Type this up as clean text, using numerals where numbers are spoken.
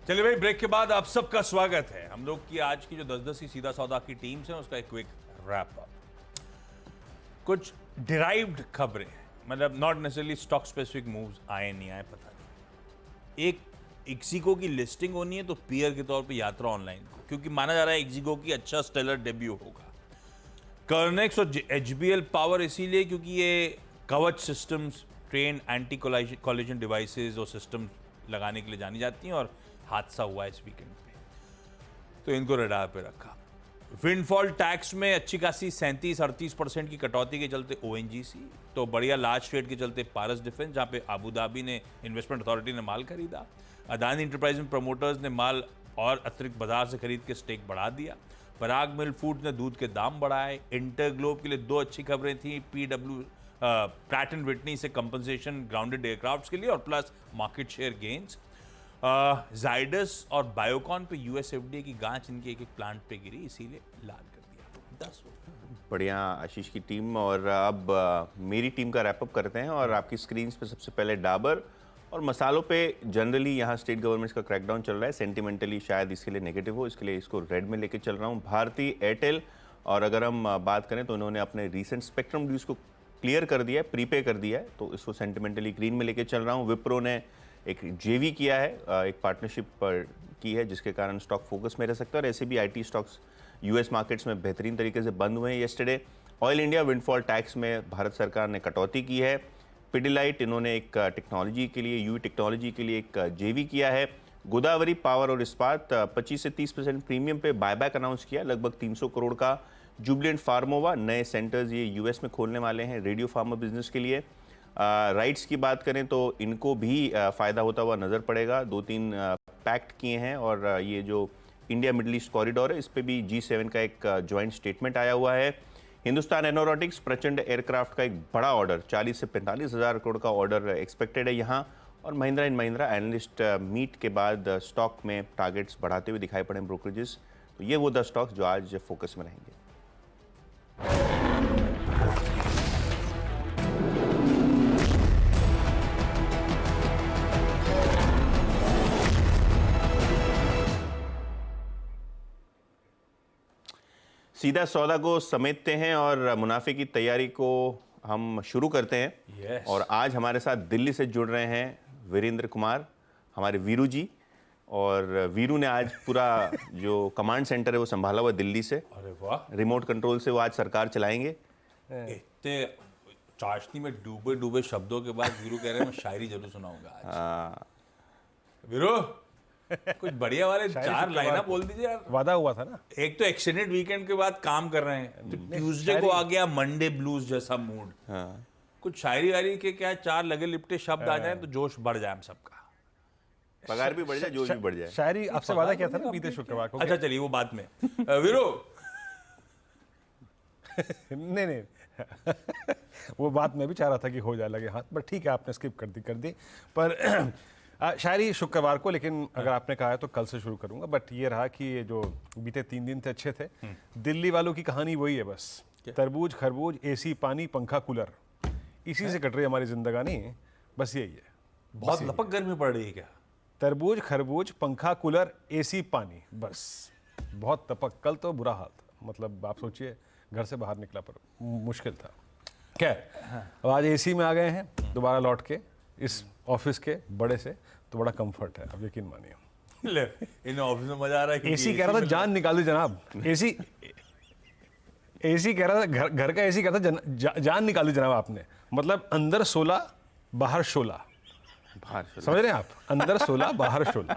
चलिए भाई, ब्रेक के बाद आप सबका स्वागत है। हम लोग की आज की जो 10-10 की सीधा सौदा की टीम्स हैं उसका एक क्विक रैप अप। कुछ डिराइव्ड खबरें, मतलब not necessarily stock specific moves आए नहीं आए पता नहीं। एक एक्सिको की लिस्टिंग होनी है तो पीयर के तौर पे यात्रा ऑनलाइन को, क्योंकि माना जा रहा है एक्सिको की अच्छा स्टेलर डेब्यू होगा। कर्नेक्स और एचबीएल पावर इसीलिए क्योंकि ये कवच systems, train anti collision devices और सिस्टम लगाने के लिए जानी जाती हैं, और हादसा हुआ इस वीकेंड पे तो इनको रडार पे रखा। विंडफॉल टैक्स में अच्छी खासी 37-38% की कटौती के चलते ओएनजीसी, तो बढ़िया लार्ज ट्रेड के चलते पारस डिफेंस, जहां पे अबू धाबी ने इन्वेस्टमेंट अथॉरिटी ने माल खरीदा। अदानी इंटरप्राइज में प्रमोटर्स ने माल और अतिरिक्त बाजार से खरीद के स्टेक बढ़ा दिया। पराग मिल फूड ने दूध के दाम बढ़ाए। इंटरग्लोब के लिए दो अच्छी खबरें थी, प्रैट एंड विटनी से कंपनसेशन ग्राउंडेड एयरक्राफ्ट्स के लिए और plus market share gains. Zydus और बायोकॉन पे यूएस एफडीए की गांच इनके एक प्लांट पे गिरी, इसीलिए लाल कर दिया 10। बढ़िया आशीष की टीम। और अब मेरी टीम का रैपअप करते हैं। और आपकी स्क्रीन पे सबसे पहले डाबर और मसालों पे जनरली यहाँ स्टेट गवर्नमेंट्स का क्रैकडाउन चल रहा है। सेंटिमेंटली शायद इसके लिए नेगेटिव हो, इसके लिए इसको रेड में लेके चल रहा हूँ। भारती एयरटेल, और अगर हम बात करें तो इन्होंने अपने रीसेंट स्पेक्ट्रम ड्यूज को क्लियर कर दिया है, प्रीपे कर दिया है, तो इसको सेंटिमेंटली ग्रीन में लेके चल रहा हूँ। विप्रो ने एक जेवी किया है, एक पार्टनरशिप की है, जिसके कारण स्टॉक फोकस में रह सकता है। और ऐसे भी आईटी स्टॉक्स यूएस मार्केट्स में बेहतरीन तरीके से बंद हुए हैं yesterday. Oil India windfall tax में भारत सरकार ने कटौती की है। पिडिलाइट, इन्होंने एक टेक्नोलॉजी के लिए, यूवी टेक्नोलॉजी के लिए एक जेवी किया है। गोदावरी पावर और इस्पात 25 से 30% प्रीमियम पे बायबैक अनाउंस किया, लगभग 300 करोड़ का। जुबिलेंट फार्मोवा, नए सेंटर्स ये यूएस में खोलने वाले हैं रेडियो फार्मा बिजनेस के लिए। राइट्स की बात करें तो इनको भी फ़ायदा होता हुआ नज़र पड़ेगा। 2-3 पैक्ट किए हैं, और ये जो इंडिया मिडल ईस्ट कॉरिडोर है इस पे भी G7 का एक जॉइंट स्टेटमेंट आया हुआ है। हिंदुस्तान एरोनॉटिक्स, प्रचंड एयरक्राफ्ट का एक बड़ा ऑर्डर, 40 से 45 हज़ार करोड़ का ऑर्डर एक्सपेक्टेड है यहाँ। और Mahindra and Mahindra analyst meet के बाद स्टॉक में टारगेट्स बढ़ाते हुए दिखाई पड़े ब्रोकरेजेस। तो ये वो 10 स्टॉक्स जो आज फोकस में रहेंगे। सीधा सौदा को समेटते हैं और मुनाफे की तैयारी को हम शुरू करते हैं। और आज हमारे साथ दिल्ली से जुड़ रहे हैं वीरेंद्र कुमार, हमारे वीरू जी। और वीरू ने आज पूरा जो कमांड सेंटर है वो संभाला हुआ दिल्ली से। अरे वाह, रिमोट कंट्रोल से वो आज सरकार चलाएंगे। इतने चाशनी में डूबे डूबे शब्दों के बाद वीरू कह रहे हैं मैं शायरी जरूर सुनाऊंगा आज। वीरू, कुछ बढ़िया वाले 4 लाइना बोल दीजिए यार। वादा हुआ था ना। एक तो एक्सटेंडेड वीकेंड के बाद काम कर रहे हैं, तो ट्यूसडे को आ गया मंडे ब्लूज जैसा मूड। कुछ शायरी वायरी के क्या 4 लगे लिपटे शब्द आ जाए तो जोश बढ़ जाए हम सबका, पगार भी बढ़ जाए, जोश भी बढ़ जाए। शायरी आपसे वादा किया था ना बीते शुक्रवार को। अच्छा चलिए वो बात में। वीरू नहीं वो बात मैं भी चाह रहा था कि हो जाए लगे हाथ, पर ठीक है आपने स्किप कर दी। पर शायरी शुक्रवार को, लेकिन अगर आपने कहा है तो कल से शुरू करूंगा। बट ये रहा कि ये जो बीते 3 दिन थे अच्छे थे। दिल्ली वालों की कहानी वही है बस, तरबूज खरबूज एसी पानी पंखा कूलर, इसी से कट रही हमारी जिंदगानी। बस यही है। बहुत लपक गर्मी पड़ रही है क्या? तरबूज खरबूज पंखा कूलर एसी पानी, बस बहुत तपक। कल तो बुरा हाल था, मतलब आप सोचिए घर से बाहर निकला पर मुश्किल था। खैर अब आज एसी में आ गए हैं दोबारा लौट के इस ऑफिस के बड़े से, तो बड़ा कंफर्ट है, अब यकीन मानिए। इन ऑफिस में मजा आ रहा है। एसी कह रहा था जान निकाल दी जनाब। एसी कह रहा था, घर का एसी कह रहा था जान निकाल दी जनाब आपने। मतलब अंदर 16 बाहर 16, समझ रहे हैं आप? अंदर 16 बाहर 16।